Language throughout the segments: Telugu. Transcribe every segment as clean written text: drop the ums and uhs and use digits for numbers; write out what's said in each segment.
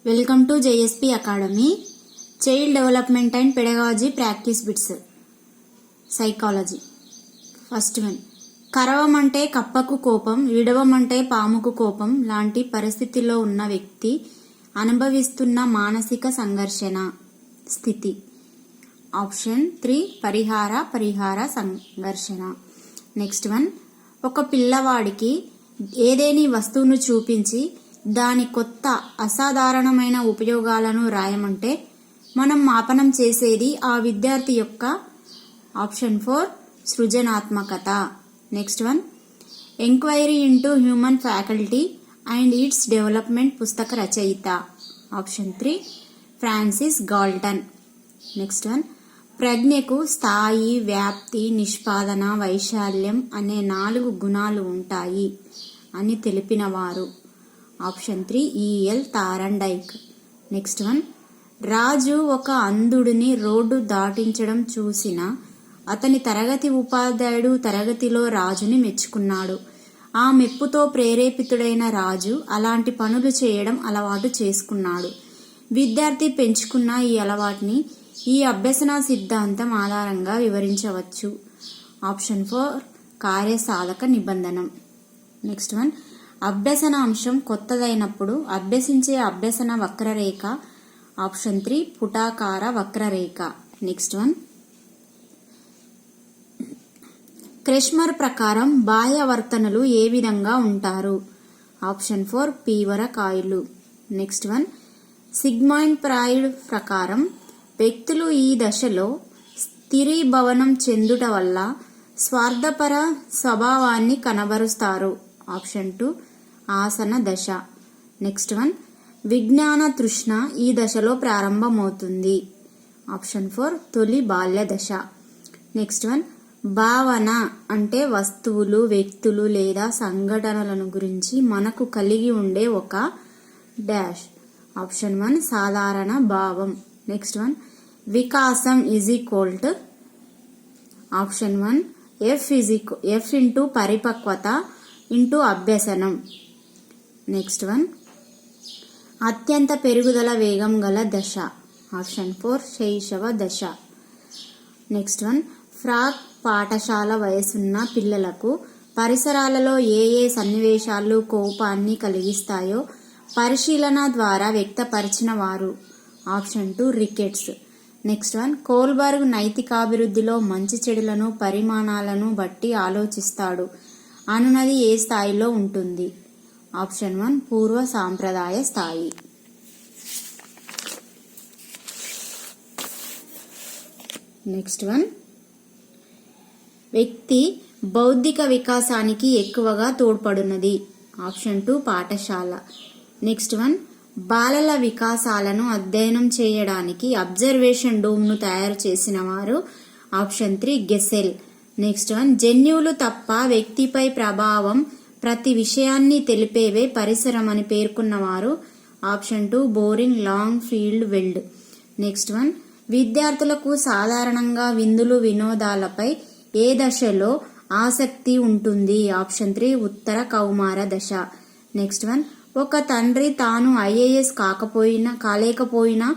Welcome to JSP academy. Child development and pedagogy practice bits. Psychology. First one, కరవమంటే కప్పకు కోపం, విడవమంటే పాముకు కోపం లాంటి పరిస్థితిలో ఉన్న వ్యక్తి అనుభవిస్తున్న మానసిక సంఘర్షణ స్థితి. ఆప్షన్ 3 పరిహార సంఘర్షణ. నెక్స్ట్ వన్, ఒక పిల్లవాడికి ఏదేని వస్తువును చూపించి దాని కొత్త అసాధారణమైన ఉపయోగాలను రాయమంటే మనం మాపనం చేసేది ఆ విద్యార్థి యొక్క ఆప్షన్ 4 సృజనాత్మకత. Next one, enquiry into human faculty and its development పుస్తక రచయిత. Option 3 Francis Galton. Next one, ప్రజ్ఞకు స్థాయి, వ్యాప్తి, నిష్పాదన, వైశాల్యం అనే 4 గుణాలు ఉంటాయి అని తెలిపినవారు. Option 3 E L Thorndike. Next one, Raju ఒక అంధుడిని రోడ్డు దాటించడం చూసిన అతని తరగతి ఉపాధ్యాయుడు తరగతిలో రాజుని మెచ్చుకున్నాడు. ఆ మెప్పుతో ప్రేరేపితుడైన రాజు అలాంటి పనులు చేయడం అలవాటు చేసుకున్నాడు. విద్యార్థి పెంచుకున్న ఈ అలవాటుని ఈ అభ్యసన సిద్ధాంతం ఆధారంగా వివరించవచ్చు. ఆప్షన్ 4 కార్యసాధక నిబంధనం. నెక్స్ట్ వన్, అభ్యసన అంశం కొత్తదైనప్పుడు అభ్యసించే అభ్యసన వక్రరేఖ. ఆప్షన్ 3 పుటాకార వక్రరేఖ. నెక్స్ట్ వన్, క్రెష్మర్ ప్రకారం బాహ్యవర్తనలు ఏ విధంగా ఉంటారు? ఆప్షన్ 4 పీవరకాయులు. నెక్స్ట్ వన్, సిగ్మైండ్ ఫ్రాయిడ్ ప్రకారం వ్యక్తులు ఈ దశలో స్థిరీభవనం చెందుట వల్ల స్వార్థపర స్వభావాన్ని కనబరుస్తారు. ఆప్షన్ 2 ఆసన దశ. నెక్స్ట్ వన్, విజ్ఞాన తృష్ణ ఈ దశలో ప్రారంభమవుతుంది. ఆప్షన్ 4 తొలి బాల్య దశ. నెక్స్ట్ వన్, భావన అంటే వస్తువులు, వ్యక్తులు లేదా సంఘటనలను గురించి మనకు కలిగి ఉండే ఒక డాష్. ఆప్షన్ 1 సాధారణ భావం. నెక్స్ట్ వన్, వికాసం is equal to option 1 F into పరిపక్వత ఇంటూ అభ్యసనం. నెక్స్ట్ వన్, అత్యంత పెరుగుదల వేగం గల దశ. ఆప్షన్ 4 శైశవ దశ. నెక్స్ట్ వన్, ఫ్రాక్ పాఠశాల వయసున్న పిల్లలకు పరిసరాలలో ఏ సన్నివేశాలు కోపాన్ని కలిగిస్తాయో పరిశీలన ద్వారా వ్యక్తపరిచిన వారు. Option 2 Rickets. Next one, Kohlberg నైతికాభివృద్ధిలో మంచి చెడులను పరిమాణాలను బట్టి ఆలోచిస్తాడు అనునది ఏ స్థాయిలో ఉంటుంది? ఆప్షన్ 1 పూర్వ సాంప్రదాయ స్థాయి. నెక్స్ట్ వన్, వ్యక్తి బౌద్ధిక వికాసానికి ఎక్కువగా తోడ్పడునది. ఆప్షన్ 2 పాఠశాల. నెక్స్ట్ వన్, బాలల వికాసాలను అధ్యయనం చేయడానికి అబ్జర్వేషన్ డోమ్ను తయారు చేసిన వారు. ఆప్షన్ 3 గెసెల్. నెక్స్ట్ వన్, జన్యువులు తప్ప వ్యక్తిపై ప్రభావం ప్రతి విషయాన్ని తెలిపేవే పరిసరం అని పేర్కొన్నవారు. Option 2 Boring Langfeld Weld. Next one, విద్యార్థులకు సాధారణంగా విందులు వినోదాలపై ఏ దశలో ఆసక్తి ఉంటుంది? ఆప్షన్ 3 ఉత్తర కౌమార దశ. నెక్స్ట్ వన్, ఒక తండ్రి తాను ఐఏఎస్ కాలేకపోయినా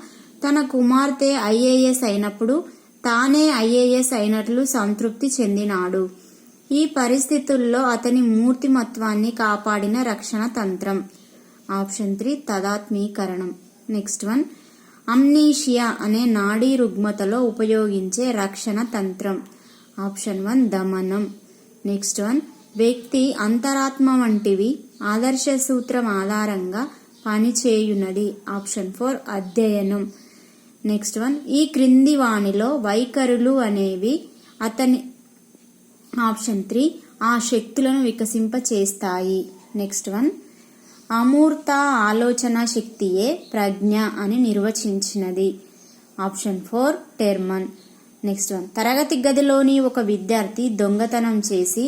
తన కుమార్తె ఐఏఎస్ అయినప్పుడు తానే ఐఏఎస్ అయినట్లు సంతృప్తి చెందినాడు. ఈ పరిస్థితుల్లో అతని మూర్తిమత్వాన్ని కాపాడిన రక్షణ తంత్రం. ఆప్షన్ 3 తదాత్మీకరణం. నెక్స్ట్ వన్, అమ్నీషియా అనే నాడీ రుగ్మతలో ఉపయోగించే రక్షణ తంత్రం. ఆప్షన్ 1 దమనం. నెక్స్ట్ వన్, వ్యక్తి అంతరాత్మ వంటివి ఆదర్శ సూత్రం ఆధారంగా పనిచేయునది. ఆప్షన్ 4 అధ్యయనం. నెక్స్ట్ వన్, ఈ క్రింది వానిలో వైఖరులు అనేవి అతని ఆప్షన్ 3 ఆ శక్తులను వికసింపచేస్తాయి. నెక్స్ట్ వన్, అమూర్త ఆలోచన శక్తియే ప్రజ్ఞ అని నిర్వచించినది. Option 4 Terman. నెక్స్ట్ వన్, తరగతి గదిలోని ఒక విద్యార్థి దొంగతనం చేసి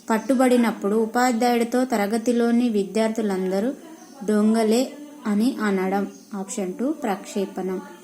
పట్టుబడినప్పుడు ఉపాధ్యాయుడితో తరగతిలోని విద్యార్థులందరూ దొంగలే అని అనడం. ఆప్షన్ 2 ప్రక్షేపణం.